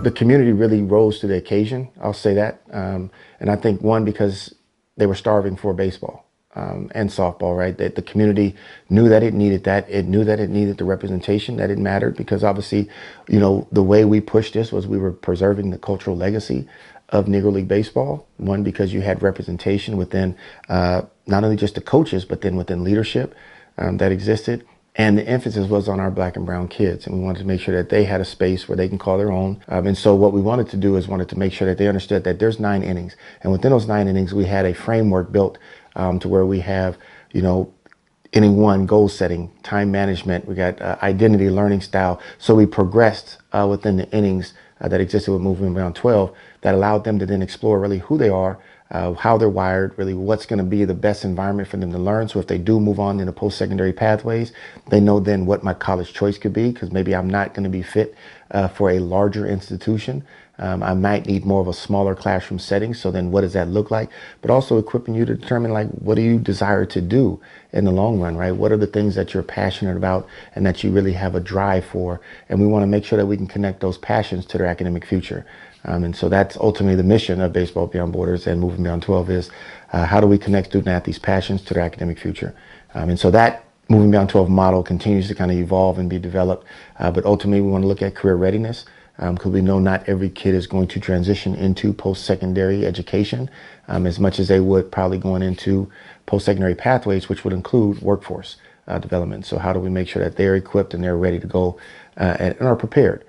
The community really rose to the occasion. I'll say that. And I think one, because they were starving for baseball and softball, right? That the community knew that it needed that. It knew that it needed the representation, that it mattered, because obviously, the way we pushed this was we were preserving the cultural legacy of Negro League Baseball. One, because you had representation within not only just the coaches, but then within leadership that existed. And the emphasis was on our black and brown kids. And we wanted to make sure that they had a space where they can call their own. And so what we wanted to do is wanted to make sure that they understood that there's 9 innings. And within those 9 innings, we had a framework built to where we have, inning 1, goal setting, time management. We got identity, learning style. So we progressed within the innings that existed with Movement Beyond 12 that allowed them to then explore really who they are, how they're wired, really what's going to be the best environment for them to learn. So if they do move on into post-secondary pathways, they know then what my college choice could be, because maybe I'm not going to be fit for a larger institution. I might need more of a smaller classroom setting. So then what does that look like? But also equipping you to determine, like, what do you desire to do in the long run, right? What are the things that you're passionate about and that you really have a drive for? And we want to make sure that we can connect those passions to their academic future. And so that's ultimately the mission of Baseball Beyond Borders and Moving Beyond 12 is how do we connect student athletes' passions to their academic future? And so that Moving Beyond 12 model continues to kind of evolve and be developed. But ultimately, we want to look at career readiness, because we know not every kid is going to transition into post-secondary education as much as they would probably going into post-secondary pathways, which would include workforce development. So how do we make sure that they're equipped and they're ready to go and are prepared